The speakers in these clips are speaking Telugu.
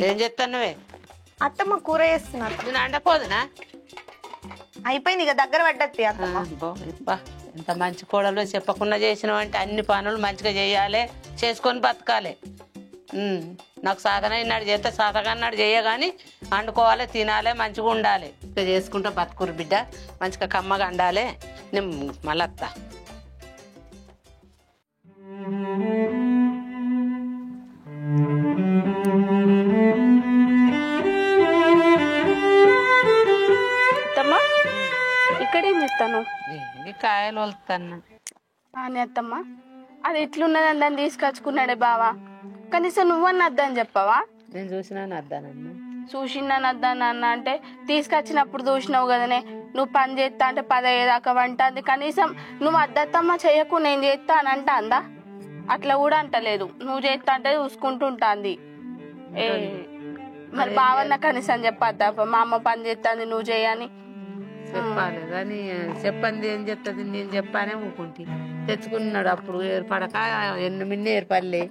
ఏం చెప్తానువే? అత్తమ్మ కూర చేస్తున్నా. నేను అండపోదునా? అయిపోయింది ఇక దగ్గర పడ్డది అత్తమ్మ. ఎంత మంచి కోడలు చెప్పకుండా చేసినావు అంటే అన్ని పనులు మంచిగా చేయాలి, చేసుకొని బతకాలి. నాకు సాధనైనాడు చేస్తే సాధగాన్నాడు చేయగాని వండుకోవాలి, తినాలి, మంచిగా ఉండాలి. ఇక చేసుకుంటూ బతుకురు బిడ్డ, మంచిగా కమ్మగా వండాలి. నేను మళ్ళత్తా. అత్తమ్మా ఇక్కడేం చెప్తాను? కాయలు వలుతాను. అని అత్తమ్మ అది ఎట్లున్నదని దాన్ని తీసుకొచ్చుకున్నాడే బావా, కనీసం నువ్వన్న అద్దని చెప్పవా? నేను చూసినాను అద్దానన్నా. చూసినాను అద్దాను అన్న అంటే తీసుకొచ్చినప్పుడు చూసినావు కదనే, నువ్వు పని చేస్తా అంటే 10 అయ్యేదాకా వంటుంది. కనీసం నువ్వు అద్దత్తమ్మ చెయ్యకు నేను చేస్తా అని అంట అందా? అట్లా కూడా అంటలేదు. నువ్వు చేస్తా అంటే చూసుకుంటూ ఉంటుంది. మరి బావన్న కనీసం చెప్పద్దా మా అమ్మ పని చేస్తుంది నువ్వు చేయని? చెప్పాలి కానీ చెప్పండి ఏం చెప్తుంది. నేను చెప్పానే ఊకుంటి. తెచ్చుకున్నాడు అప్పుడు ఏర్పడక మిన్నే ఏర్పడలే.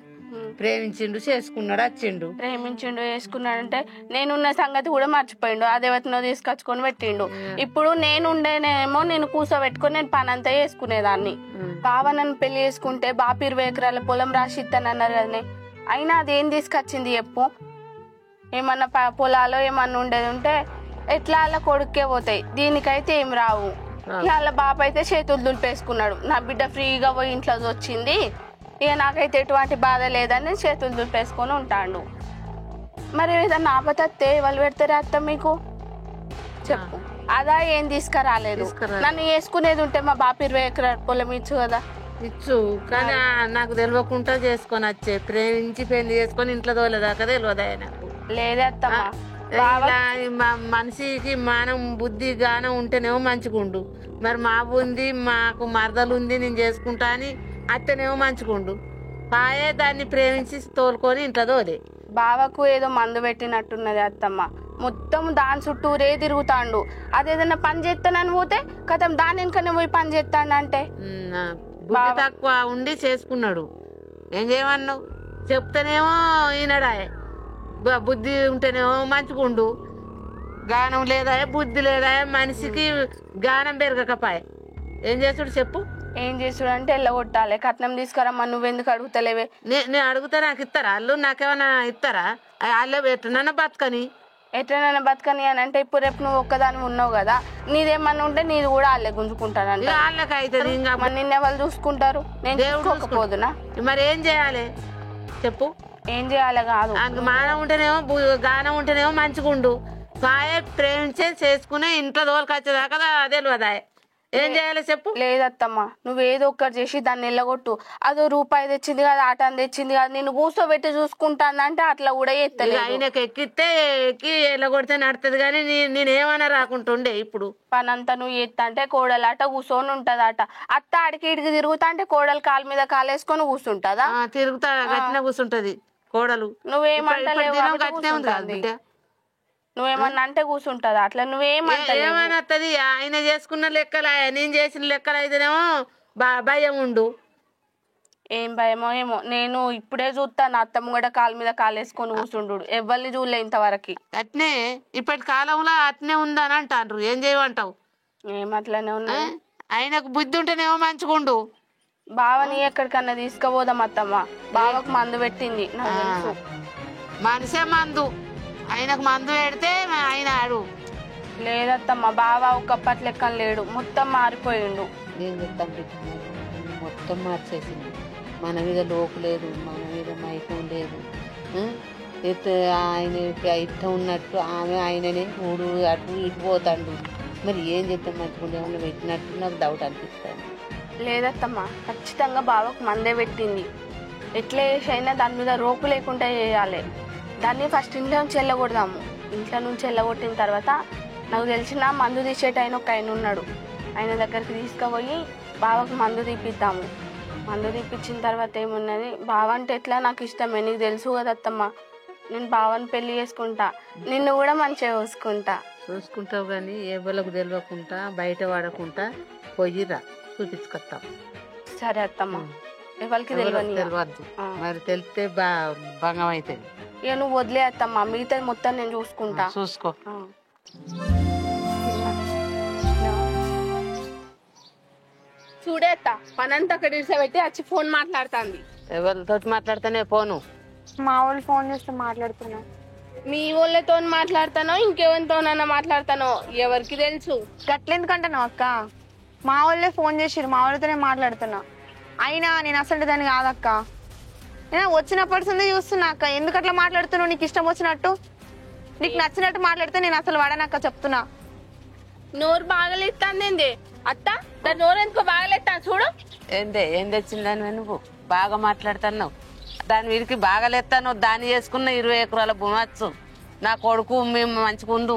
ప్రేమించిండు, చేసుకున్నాడు, వచ్చిండు. ప్రేమించిండు, వేసుకున్నాడంటే నేనున్న సంగతి కూడా మర్చిపోయిండు. అదేవతనో తీసుకొచ్చుకొని పెట్టిండు. ఇప్పుడు నేను ఉండేనేమో నేను కూర్చోబెట్టుకొని నేను పని అంతా చేసుకునేదాన్ని. బావ నన్ను పెళ్లి చేసుకుంటే బాప 20 ఎకరాల పొలం రాసి ఇస్తానన్నారు కదనే. అయినా అదేం తీసుకొచ్చింది చెప్పు? ఏమన్నా పొలాలో ఏమన్నా ఉండేది ఉంటే ఎట్లా అలా కొడుకే పోతాయి, దీనికైతే ఏం రావు. వాళ్ళ బాప అయితే చేతులు దులిపేసుకున్నాడు. నా బిడ్డ ఫ్రీగా పోయి ఇంట్లో వచ్చింది, ఇక నాకైతే ఎటువంటి బాధ లేదని చేతులు దులిపేసుకొని ఉంటాడు. మరి ఏదన్నా ఆపతత్తే వాళ్ళు పెడతారే అత్త మీకు? చెప్పు. అదా ఏం తీసుకురాలేదు. నన్ను వేసుకునేది ఉంటే మా బాప 20 ఎకరాల పొలం ఇచ్చు కదా. ఇచ్చు కానీ నాకు తెలియకుండా చేసుకొని వచ్చే ప్రేమించి పెళ్లి చేసుకొని ఇంట్లో తోలేదాకా తెలియదా నాకు? లేదే అత్తమ్మ. మనిషికి మానం బుద్ధి గానం ఉంటేనేమో మంచిగుండు. మరి మా బుంది మాకు మరదలు ఉంది నేను చేసుకుంటా అని అత్తనేమో మంచిగుండు. పాయే దాన్ని ప్రేమించి తోలుకొని ఇంట్లో తోలే. బావకు ఏదో మందు పెట్టినట్టున్నది అత్తమ్మ. మొత్తం దాని చుట్టూరే తిరుగుతాండు. అదేదన్నా పని చేస్తానని పోతే కథం దాని వెనుకనే పోయి పని చేస్తాడంటే. బుద్ధి తక్కువ ఉండి చేసుకున్నాడు. ఏం చేయమన్నావు? చెప్తేనేమో ఈనడాయే. బుద్ధి ఉంటేనేమో మంచిగుండు. గానం లేదా, బుద్ధి లేదా, మనిషికి గానం పెరగకపాయే. ఏం చేస్తుడు చెప్పు? ఏం చేస్తుడు అంటే ఎల్లగొట్టాలి. కట్నం తీసుకురమ్మా, నువ్వెందుకు అడుగుతలేవే? నేను అడుగుతా నాకు ఇస్తారా? వాళ్ళు నాకేమన్నా ఇస్తారా? వాళ్ళే ఎట్లనన్నా బతకని. ఎట్లనైనా బతకని అని అంటే ఇప్పుడు రేపు నువ్వు ఒక్కదాని ఉన్నావు కదా, నీదేమన్నా ఉంటే నీది కూడా వాళ్ళే గుంజుకుంటానంటే వాళ్ళకి అవుతుంది. ఇంకా నిన్నే వాళ్ళు చూసుకుంటారు, నేను చూసుకోకపోదునా? మరి ఏం చేయాలి చెప్పు? ఏం చేయాలి కాదు, మానం ఉంటేనేమో గానం ఉంటేనేమో మంచిగుండు. పాయే ప్రేమించే చేసుకునే ఇంట్లో తోలుకొచ్చేదాకా తెలియదా? ఏం చేయాలి చెప్పు? లేదత్తమ్మా, నువ్వేదో ఒక్కటి చేసి దాన్ని వెళ్ళగొట్టు. అదో రూపాయి తెచ్చింది కదా, ఆటని తెచ్చింది కదా, నేను కూర్చోబెట్టి చూసుకుంటానంటే అట్లా కూడా ఎత్తలేదు. ఆయనకి ఎక్కితే ఎక్కి వెళ్ళగొడితే నడుతుంది కానీ నేనేమన్నా రాకుంటుండే. ఇప్పుడు పనంతా నువ్వు ఎత్తా అంటే కోడలు అట కూర్చొని ఉంటదట. అత్త ఆడికి ఇడికి తిరుగుతా అంటే కోడలు కాలు మీద కాలేసుకొని కూర్చుంటదా? తిరుగుతా గట్టిన కూర్చుంటది కోడలు. నువ్వేమంటలేవు, నువ్వేమన్నా అంటే కూర్చుంటది అట్లా. ఏమనత్తది? ఆయన చేసుకున్న లెక్కలు నేను చేసిన లెక్కలు అయితేనేమో భయం ఉండు. ఏం భయమో ఏమో. నేను ఇప్పుడే చూస్తాను అత్తమ్మ కూడా కాలు మీద కాలేసుకొని కూర్చుండు. ఎవరిని చూడలే ఇంతవరకు. అట్నే ఇప్పటి కాలంలో అట్నే ఉందని అంటారు. ఏం చేయమంటావు? ఏమట్లనే ఉన్నా. ఆయనకు బుద్ధి ఉంటేనేమో మంచిగుండు. బావని ఎక్కడికన్నా తీసుకుపోదాం అత్తమ్మ. బావకు మందు పెట్టింది నాకు తెలుసు. మనిషే మందు. ఆయనకు మందు పెడితే ఆయన ఆడు. లేదత్తమ్మ, బావ ఒకప్పటి లెక్క లేడు, మొత్తం మారిపోయిండు. ఏం చెప్తాం? మొత్తం మార్చేసింది. మన మీద లోపు లేదు, మన మీద మైకం లేదు. ఆయన ఇష్టం ఉన్నట్టు ఆమె ఆయననే మూడు అటు ఇటు పోతాడు. మరి ఏం చెప్తాం? మంచిగా ఏమన్నా పెట్టినట్టు నాకు డౌట్ అనిపిస్తుంది. లేదత్తమ్మ, ఖచ్చితంగా బావకు మందే పెట్టింది. ఎట్లా చేసైనా దాని మీద రోపు లేకుండా చేయాలి. దాన్ని ఫస్ట్ ఇంట్లో నుంచి వెళ్ళగొడదాము. ఇంట్లో నుంచి వెళ్ళగొట్టిన తర్వాత నాకు తెలిసిన మందు తీసేటైన ఒక ఆయన ఉన్నాడు, ఆయన దగ్గరికి తీసుకుపోయి బావకు మందు తీపిద్దాము. మందు తీపిచ్చిన తర్వాత ఏమున్నది, బావ అంటే ఎట్లా నాకు ఇష్టమే, నీకు తెలుసు కదా అత్తమ్మ. నేను బావని పెళ్లి చేసుకుంటా, నిన్ను కూడా మంచిగా చూసుకుంటావు. కానీ ఎవరికి తెలియకుండా బయట వాడకుండా పోయిరా చూపించుకొస్తాం. సరే అత్తమ్మ. ఎవరికి ఎవరో తెలియని తెలియద్దు. మరి తెలిస్తే భంగం అవుతుంది. ఇక నువ్వు వదిలే అత్తమ్మ, మిగతా మొత్తం నేను చూసుకుంటా. చూసుకో. చూడే అత్త, పనంతా అక్కడ పెట్టి వచ్చి ఫోన్ మాట్లాడుతుంది. ఎవరితో మాట్లాడితేనే ఫోను? మా వాళ్ళు ఫోన్ చేస్తే మాట్లాడుతున్నా. మీ వాళ్ళతో మాట్లాడతానో ఇంకెవరితోనన్నా మాట్లాడతానో ఎవరికి తెలుసు. గట్లెందుకంటున్నావు అక్క? మా వాళ్ళే ఫోన్ చేసిరు, మా వాళ్ళతోనే మాట్లాడుతున్నా. అయినా నేను అసలు దాన్ని కాదక్క. నేను వచ్చినప్పటి నుండి చూస్తున్నా అక్క. ఎందుకు అట్లా మాట్లాడుతున్నావు? నీకు ఇష్టం వచ్చినట్టు, నీకు నచ్చినట్టు మాట్లాడితే నేను అసలు వాడనక్క, చెప్తున్నా. నోరు బాగలేస్తాంది అత్త, దాని నోరు ఎందుకో బాగలేస్తా చూడు. ఏం తెచ్చిందని నువ్వు బాగా మాట్లాడుతున్నావు? దాని వీరికి బాగా లేస్తాను. దాన్ని చేసుకున్న 20 ఎకరాల భూమి వచ్చు. నా కొడుకు మేము మంచిగా ఉండు.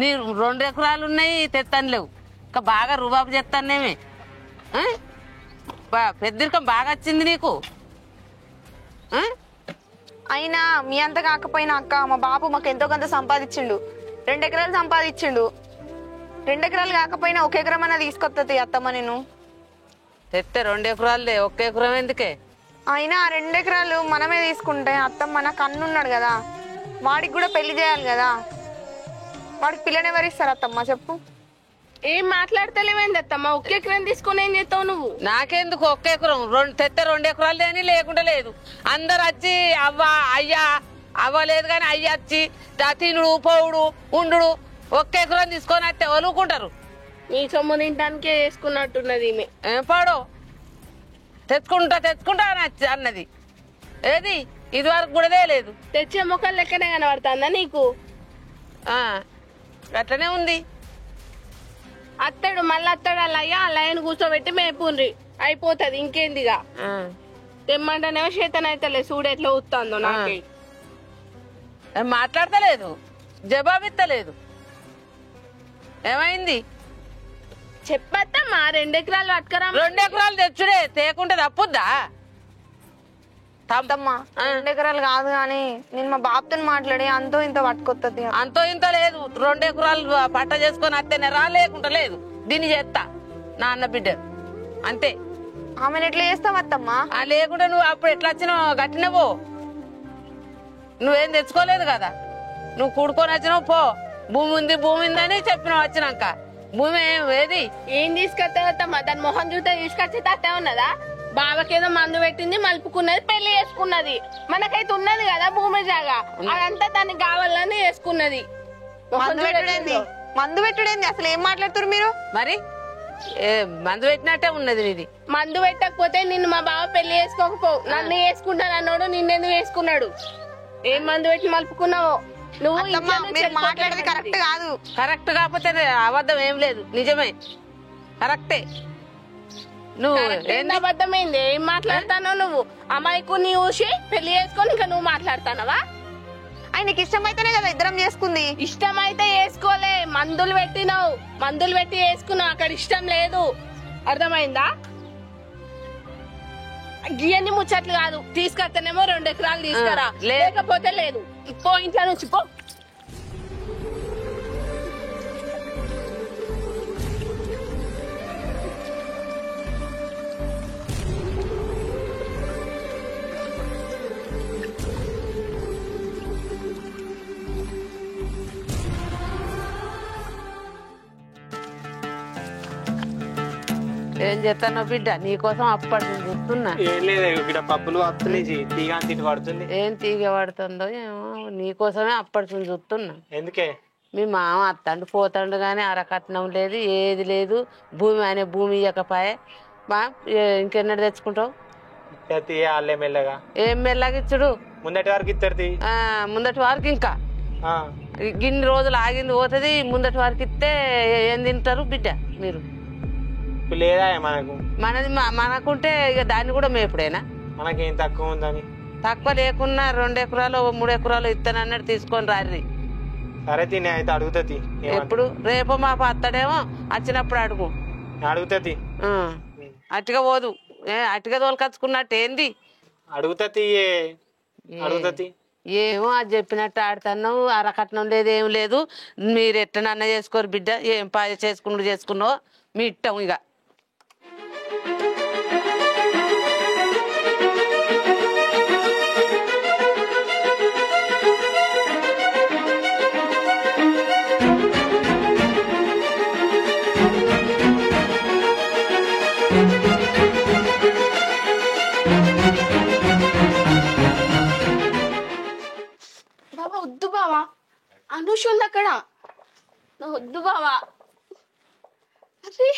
నీ 2 ఎకరాలు ఉన్నాయి, తెత్తాను లేవు. ఇంకా బాగా రుబాబు చేస్తానేమే. పెద్దరికం బాగా వచ్చింది నీకు. అయినా మీ అంత కాకపోయినా అక్క, మా బాబు మాకు ఎంతో కొంత సంపాదించిండు. 2 ఎకరాలు సంపాదించిండు. 2 ఎకరాలు కాకపోయినా 1 ఎకరం అన్నా తీసుకొస్తుంది అత్తమ్మ. నేను తెస్తే 2 ఎకరాలే, 1 ఎకరం ఎందుకే? అయినా 2 ఎకరాలు మనమే తీసుకుంటే అత్తమ్మ, నాకు అన్నున్నాడు కదా, వాడికి కూడా పెళ్లి చేయాలి కదా. వాడికి పిల్లని ఎవరిస్తారు అత్తమ్మ చెప్పు? ఏం మాట్లాడతలేవేంది అత్తమ్మ? 1 ఎకరం తీసుకుని ఏం చేస్తావు నువ్వు? నాకెందుకు 1 ఎకరం? తెస్తే 2 ఎకరాలు అని లేకుండా లేదు. అందరు వచ్చి అవ్వ అయ్యా అవ్వలేదు కానీ అయ్య వచ్చి తినుడు పోవుడు ఉండు 1 ఎకరం తీసుకొని వస్తే వలుకుంటారు. నీ సొమ్ము తింటానికే వేసుకున్నట్టున్నది ఈమె. ఏం పాడు తెచ్చుకుంటా అన్నది. ఏది ఇది వరకు కూడా లేదు. తెచ్చే ముఖం లెక్కనే కనబడుతుందా నీకు? అట్లనే ఉంది. అత్తడు మళ్ళీ అత్తడు అల్లయ్యను కూర్చోబెట్టి మేపుండ్రి అయిపోతుంది. ఇంకేందిగా తెమ్మంటేనేమో చేతన అయితే చూడు ఎట్లా ఊతుందో. నాకే మాట్లాడతలేదు, జవాబిత్తలేదు. ఏమైంది చెప్పత్తమ్మా? 2 ఎకరాలు పట్టుకరా. 2 ఎకరాలు తెచ్చుడే, తేకుంటే తప్పుద్దా? అత్తమ్మ 2 ఎకరాలు కాదు కానీ నేను మా బాబుతో మాట్లాడి అంతో ఇంత పట్టుకొత్తది. అంతో ఇంత లేదు. 2 ఎకరాలు పట్ట చేసుకొని అత్తేనే లేకుండా లేదు. దీన్ని చేస్తా నా అన్న బిడ్డ అంతే. ఆమెను ఎట్లా చేస్తావు అత్తమ్మ? లేకుండా నువ్వు అప్పుడు ఎట్లా వచ్చినావు గట్టినవో. నువ్వేం తెచ్చుకోలేదు కదా, నువ్వు కూడుకొని వచ్చినావు. పో భూమి ఉందని చెప్పినావు. వచ్చినాక భూమి ఏది ఏం తీసుకొస్తావత్తమ్మా? దాని మొహం చూస్తే తీసుకొచ్చి తట్టే ఉన్నదా? బావకేదో మందు పెట్టింది, మలుపుకున్నది, పెళ్లి చేసుకున్నది. మనకైతే ఉన్నది కదా భూమి జాగా, అదంతా దానికి కావాలని చేసుకున్నది. మందు పెట్టుడేంది? అసలు ఏం మాట్లాడుతున్నారు మీరు? మరి మందు పెట్టినట్టే ఉన్నది నీది. మందు పెట్టకపోతే నిన్ను మా బావ పెళ్లి చేసుకోకపో, నన్ను వేసుకుంటాను అన్నాడు. నిన్నెందుకు వేసుకున్నాడు? ఏం మందు పెట్టి మలుపుకున్నావో నువ్వు? మాట్లాడేది కరెక్ట్ కాదు. కరెక్ట్ కాకపోతే అబద్ధం ఏం లేదు, నిజమే, కరెక్టే. నువ్వు అబద్ధమైంది. ఏం మాట్లాడతానో నువ్వు? అమ్మాయికుని చూసి పెళ్లి చేసుకొని ఇంకా నువ్వు మాట్లాడతానవా? ఆయనకి ఇష్టమైతేనే కదా ఇద్దరం చేసుకుంది. ఇష్టమైతే వేసుకోలే, మందులు పెట్టినావు, మందులు పెట్టి వేసుకున్నావు. అక్కడ ఇష్టం లేదు, అర్థమైందా? గియన్ని ముచ్చట్లు కాదు. తీసుకొస్తేనేమో 2 ఎకరాలు తీసుకురా, లేకపోతే లేదు. పో ఇంట్లో నుంచి పో. ఏం చేస్తానో బిడ్డ, నీకోసం అప్పటి నుంచి చూస్తున్నా. ఏం లేదు ఇక్కడ పప్పులు వస్తున్నాయి, తీగ తింటి పడుతుంది. ఏం తీగ పడుతుందో ఏమో, నీకోసమే అప్పటి నుంచి చూస్తున్నా. ఎందుకే? మీ మామ అత్తండు పోతాడు కానీ అరకట్నం లేదు, ఏది లేదు. భూమి అనే భూమి ఇవ్వకపాయే. ఇంకెన్నడు తెచ్చుకుంటావు? వాళ్ళే మెల్లగా. ఏం మెల్లగా ఇచ్చుడు? ముందటి వరకు ఇస్తారు. ముందటి వరకు ఇంకా గిన్ని రోజులు ఆగింది పోతుంది. ముందటి వరకు ఇస్తే ఏం తింటారు బిడ్డ మీరు? లేదా మనకు మనకుంటే ఇక దాన్ని కూడా మేపుడేనా? మనకేం తక్కువ ఉందని? తక్కువ లేకున్నా 2 ఎకరాలు 3 ఎకరాలు ఇస్తానన్నట్టు తీసుకొని రారి. సరే తినే అయితే అడుగుతుంది. ఎప్పుడు? రేపు మా అత్తడేమో వచ్చినప్పుడు అడుగు. అడుగుతుంది. అట్టిగా పోదు, అట్టిగా తోలుకొచ్చుకున్నట్టు ఏంది? అడుగుతుంది. అడుగుతుంది. ఏమో అది చెప్పినట్టు ఆడుతున్నావు. అరకట్నం లేదు, ఏం లేదు. మీరు ఎట్టనన్నా చేసుకోరు బిడ్డ. ఏం చేసుకున్నావు మీ ఇట్టం. ఇక అనుష్ ఉంది అక్కడ. వద్దు బావా. అరే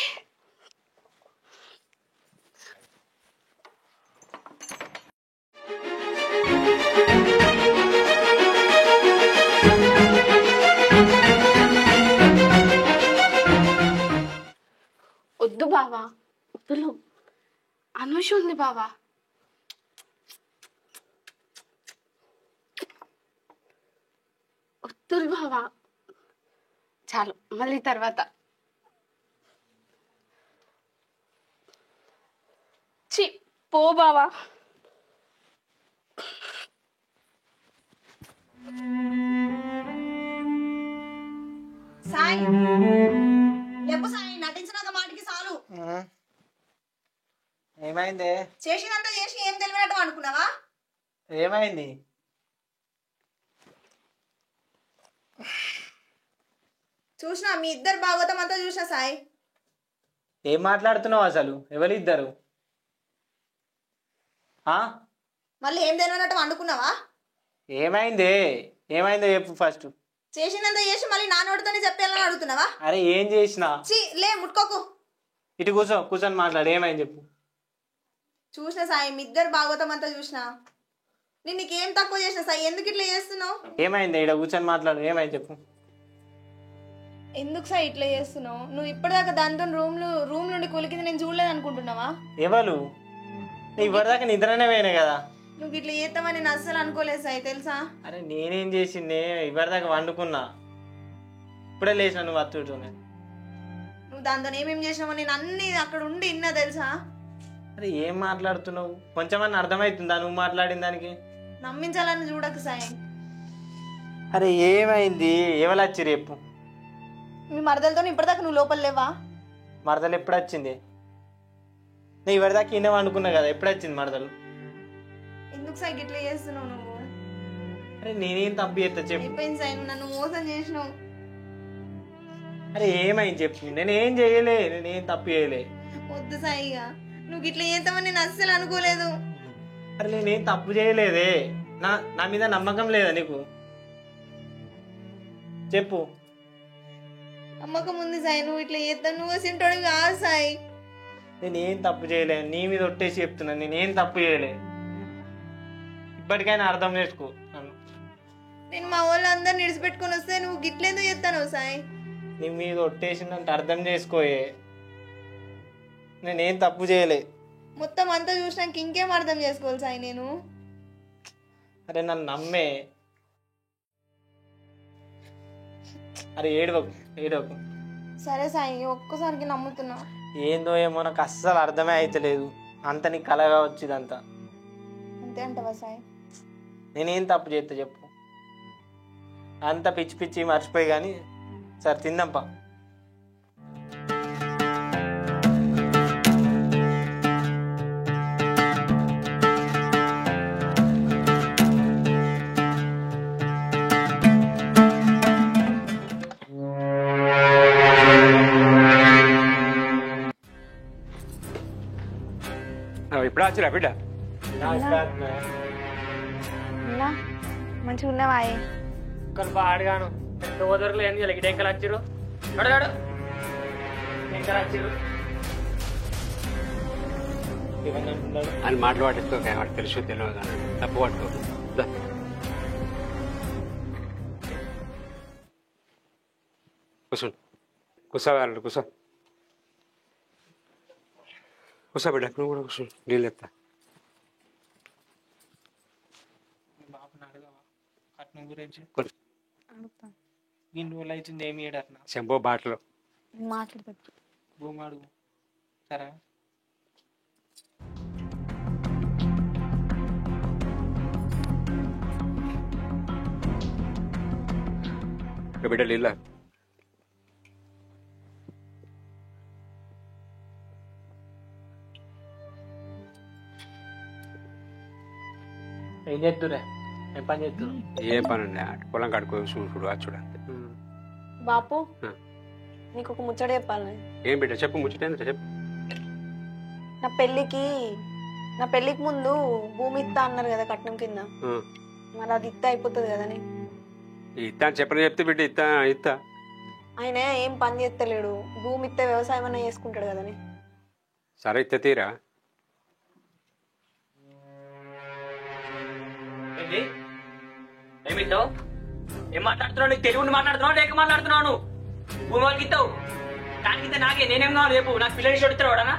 వద్దు బావా, వద్దులు. అనుష్ ఉంది బావా. వద్దులు బావా, చాలు మళ్ళీ తర్వాత. చి పో బావా. సాయి లేపు సాయి, నటించినాక మాటికి చాలు. ఏమైంది? చేసినంత చేసి ఏం తెలివినట్టు అనుకున్నావా? ఏమైంది? చూసినా మీ ఇద్దరు భాగవతం అంతా చూసినా సాయి. ఏం మాట్లాడుతున్నావు అసలు? ఎవరిద్దరు? మళ్ళీ ఏం తెలివినట్టు అనుకున్నావా? ఏమైంది? ఏమైందో చెప్పు ఫస్ట్. చేసినంత చేసి మళ్ళీ నా నోటితోనే చెప్పాలని అడుగుతున్నావా? అరే ఏం చేసినా? లే ముట్టుకోకు. ఇటు కూర్చొని మాట్లాడు. ఏమైంది చెప్పు. చూసిన సాయి మీ ఇద్దరు భాగవతం అంతా చూసినా. నేను నీకేం తక్కువ చేసిన సాయి? ఎందుకు ఇట్లా చేస్తున్నావు? ఏమైంది? ఇక్కడ కూర్చొని మాట్లాడు. ఏమైంది చెప్పు. ఎందుకు సాయి ఇట్లా చేస్తున్నావు? నువ్వు ఇప్పటిదాకా దాంతో రూమ్ నుండి కొలికింది నేను చూడలేదు అనుకుంటున్నావా? ఎవరు? ఇప్పటిదాకా నిద్రనే పోయినాయి కదా. నువ్వు ఇట్లా చేస్తావని నేను అస్సలు అనుకోలేదు సాయి, తెలుసా? అరే నేనేం చేసింది? ఇప్పటిదాకా వండుకున్నా, ఇప్పుడే లేచిన నువ్వు అత్తుడుతోనే. నువ్వు దాంతో ఏమేం చేసినావో నేను అన్ని అక్కడ ఉండి విన్నా, తెలుసా? అరే ఏం మాట్లాడుతున్నావు? కొంచెమన్నా అర్థమవుతుందా నువ్వు మాట్లాడిన దానికి? నమ్మించాలని చూడకు సాయి. అరే ఏమైంది? ఎవరు వచ్చి రేపు? మీ మరదలతో ఇప్పటిదాకా నువ్వు లోపల లేవా? మరదలు ఎప్పుడు వచ్చింది? నేను ఇవరిదాకా ఇన్నే వండుకున్నా కదా, ఎప్పుడు వచ్చింది మరదలు? ఎందుకు సాయి ఇట్లా చేస్తున్నావు నువ్వు? అరే నేనేం తప్పు చేస్తా చెప్పు. అయిపోయింది సాయి, నువ్వు నన్ను మోసం చేసినావు. అరే ఏమైంది చెప్పు. నేనేం చేయలే, నేనేం తప్పు చేయలే. వద్దు సాయిగా, నువ్వు ఇట్లా చేస్తావని నేను అస్సలు అనుకోలేదు. అరే నేనేం తప్పు చేయలేదే. నా మీద నమ్మకం లేదా నీకు? చెప్పు. నమ్మకం ఉంది సాయి, నువ్వు ఇట్లా చేస్తావు. నువ్వు సింటోడి కాదు సాయి. నేనేం తప్పు చేయలే, నీ మీద ఒట్టేసి చెప్తున్నా, నేనేం తప్పు చేయలే. ఇప్పటికైనా అర్థం చేసుకో నన్ను. నేను మా వాళ్ళందరిని విడిచిపెట్టుకొని వస్తే నువ్వు గిట్లేందుకు చేస్తాను సాయి? నీ మీద ఒట్టేసిందంటే అర్థం చేసుకోయే. నేనేం తప్పు చేయలే. మొత్తం అంతా చూసినాక ఇంకేం అర్థం చేసుకోవాలి సాయి నేను? అరే నన్ను నమ్మే. అరే ఏడవకు. సరే సాయి, ఒక్కసారికి నమ్ముతున్నా. ఏందో ఏమో నాకు అస్సలు అర్థమే అయితలేదు. అంత నీ కలగా వచ్చిదంతా. అంతే అంటవా సాయి? నేనేం తప్పు చేస్తా చెప్పు. అంత పిచ్చి పిచ్చి మర్చిపోయి కానీ సరే తిందాంపా. ఇప్పుడు వచ్చిరా బిడ్డ? మంచిగా ఉన్నావా? బాగాను సోదరులు ఏం చేయాలి? డెంకలు వచ్చిరు అడగాడు, డెంకలు వచ్చిరు అని మాటలు పట్టించుకోక వాడు తెలుసు తెలియదు కానీ తప్పు పట్టుకో. కూర్చోవాలి కూర్చో బిడ్డ. నువ్వు కూడా కూర్చో, నీళ్ళు ఎత్తా. బాబుని అడగవా కట్నం గురించి? ఇన్ని రోజులు అవుతుంది ఏమి ఏడట్నా? చెంపో బాటలో మాట్లాడుతూ భూమి అడుగు. సరే బిడ్డ నీళ్ళ. ఏం చేస్తురా? ఏం పని చేస్తున్నా? ఏం పని ఉండే పొలం కడుకో చూడు చూడు అంతే. బాపు, నీకు ఒక ముచ్చట చెప్పాలి. ఏం బిడ్డ చెప్పు, ముచ్చటేంద్ర చెప్పు. నా పెళ్ళికి ముందు భూమి ఇస్తా అన్నారు కదా కట్నం కింద. మరి అది ఇస్తా అయిపోతుంది కదా? ఇత్తా అని చెప్పని చెప్తే బిడ్డ ఇత్తా ఆయన ఏం పని చేస్తలేడు, భూమి ఇస్తే వ్యవసాయం అన్నా చేసుకుంటాడు కదని. సరే ఇత్త తీరా. ఏంటి ఏమిస్తావు? ఏం మాట్లాడుతున్నావు? నీకు తెలుగు మాట్లాడుతున్నావు లేక మాట్లాడుతున్నావు? భూమి వాళ్ళకి ఇస్తావు, దానికి ఇస్తే నాకే నేనేం కావాలి రేపు? నాకు పిల్లలు ఇచ్చి ఇస్తాడు వాడనా?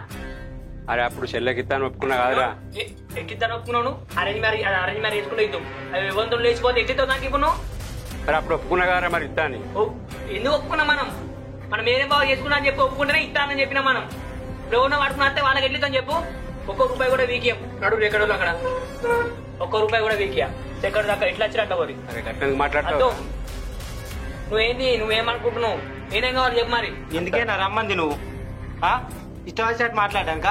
అరే అప్పుడు చెల్లెకి ఇత్తాను ఒప్పుకున్నా కాదురా. ఎక్కిద్దాను ఒప్పుకున్నాను. అరేంజ్ మ్యారేజ్ చేసుకుంటే ఇద్దాం. అవి వంతులు లేచిపోతే ఎక్కిస్తావు దానికి ఇప్పుడు నువ్వు? అరే అప్పుడు ఒప్పుకున్నా కాదురా మరి ఇత్తా అని. ఎందుకు ఒప్పుకున్నాం? మనం ఏం బాగా చేసుకున్నా అని చెప్పి ఒప్పుకుంటేనే ఇస్తానని చెప్పినా మనం. ఇప్పుడు ఉన్న వాడుకున్నా అంటే వాళ్ళకి ఎట్లిద్దాం చెప్పు? ₹1 కూడా వీకియం నడు ఎక్కడో అక్కడ ₹1 కూడా వీకియా ఎక్కడ దాకా ఎట్లా వచ్చినట్టు మరి మాట్లాడుతూ నువ్వేంది? నువ్వేమనుకుంటున్నావు? నేనేం కావాలి చెప్పు మరి. ఎందుకేనా రమ్మంది నువ్వు? ఇష్టం వచ్చినట్టు మాట్లాడాక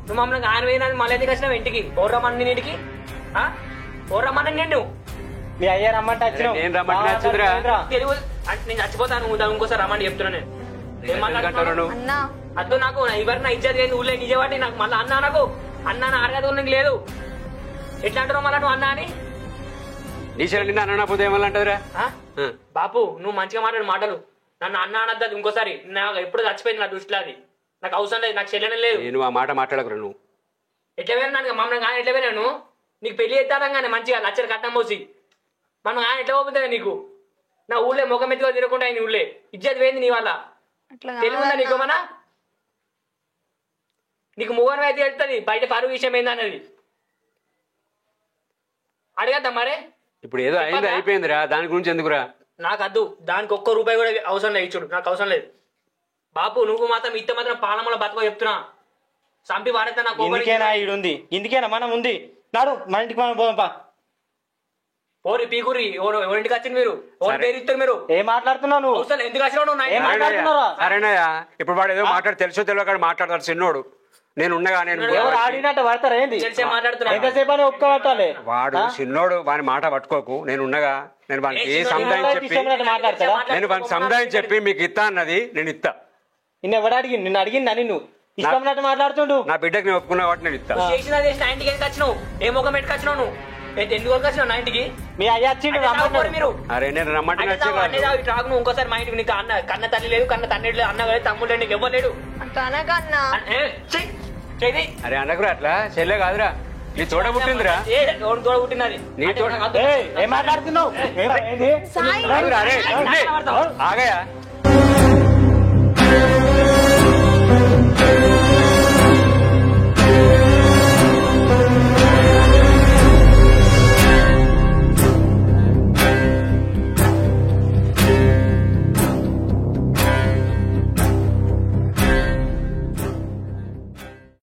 నువ్వు మమ్మల్ని ఆయన పోయినది మళ్ళీ ఎందుకు వచ్చినావు ఇంటికి? ఓర్ రమ్మని ఇంటికి ఓర్ రమ్మని నేను మీ అయ్యా రమ్మంటే వచ్చినావు. నేను రమ్మంటే వచ్చిందిరా. తెలుగు నేను చచ్చిపోతాను. ఇంకోసారి రమ్మని చెప్తున్నా నేను. ఏం మాట్లాడుతున్నావు? అన్నా అద్దు నాకు ఎవరి నా ఇజ్జత్ ఏంది? ఊళ్ళో నిజవాటి నాకు మళ్ళీ అన్నా నాకు అన్నా నా అడగదు నీకు లేదు. ఎట్లా అంటున్నావు మళ్ళీ నువ్వు అన్నా అని? నీ చెల్లి అన్న పోతే ఏమల్లంటదిరా? బాపు నువ్వు మంచిగా మాటలు నన్ను అన్న అనద్దు ఇంకోసారి. నాకు ఎప్పుడు చచ్చిపోయింది నా దృష్టిలో. అది నాకు అవసరం లేదు, నాకు చెల్లెనే లేదు. నేను ఆ మాట మాట్లాడకురా. నువ్వు ఎట్లా పోయినా మమ్మల్ని కానీ ఎట్లా పోయినాను? నీకు పెళ్లి చేస్తాను కానీ మంచిగా లచ్చలు కట్టం పోసి మనం ఆయన ఎట్లా పోతుందా నీకు? నా ఊళ్ళే ముఖం ఎత్తుగా తిరగకుండా ఆయన ఊళ్ళే ఇజ్జత్ పోయింది నీ వల్ల. తెలుగుందా నీకు? మన నీకు ముఖం అయితే వెళ్తుంది బయట పరువు విషయం ఏందన్నది అడగద్దా మరే? ఇప్పుడు ఏదో అయింది అయిపోయిందిరా, దాని గురించి ఎందుకురా? నాకు అద్దు, దానికి ₹1 కూడా అవసరం లేదు. ఇచ్చుడు నాకు అవసరం లేదు. బాపు నువ్వు మాత్రం ఇత్త మాత్రం పాలమల బతుకో చెప్తున్నా. సంపి వాడతా నాకు ఇందుకేనా ఈడుంది? ఇందుకేనా మనం ఉంది? నాడు మన ఇంటికి మనం పోదాంపా. ఓరి పీకురి ఎవరింటికి వచ్చింది మీరు? ఎవరి పేరు ఇస్తారు మీరు? ఏం మాట్లాడుతున్నావు నువ్వు? అవసరం ఎందుకు వచ్చినావు మాట్లాడుతున్నారా? సరేనయ్యా, ఇప్పుడు వాడు ఏదో మాట్లాడి తెలుసో తెలియక మాట్లాడతాడు చిన్నోడు. నేను ఉండగా నేను ఆడినట్టు పడతారా ఏంది? ఎంతసేపు అని ఒప్పుకోబట్టాలి. వాడు చిన్నోడు, వాని మాట పట్టుకోకు. నేను ఉండగా నేను వానికి ఏ సముదాయం చెప్పి నేను వానికి సముదాయం చెప్పి మీకు ఇస్తా అన్నది నేను ఇస్తా. నిన్ను ఎవడు అడిగింది? నిన్ను అడిగిందా? నిన్ను ఇష్టం మాట్లాడుతుండు. నా బిడ్డకి నేను ఒప్పుకున్నా కాబట్టి నేను ఇస్తా. చేసిన ఇంటికి ఎందుకు వచ్చినావు? ఏ ముఖం పెట్టుకు వచ్చినావు నువ్వు? ఎందుకు వరకు వచ్చినావు నా ఇంటికి? మీ అయ్యా వచ్చిండు మీరు. అరే నేను రమ్మంటే రాకు ఇంకోసారి మా ఇంటికి. నీకు అన్న కన్న తల్లి లేదు, కన్న తండ్రి లేదు, అన్న లేదు, తమ్ముడు నీకు ఇవ్వలేడు. అరే అనకురా అట్లా. చెల్లె కాదురా, నీ తోడ పుట్టిందిరా. తోడ పుట్టినది. నీ తోడ ఏం మాట్లాడుతున్నావు? ఆగయా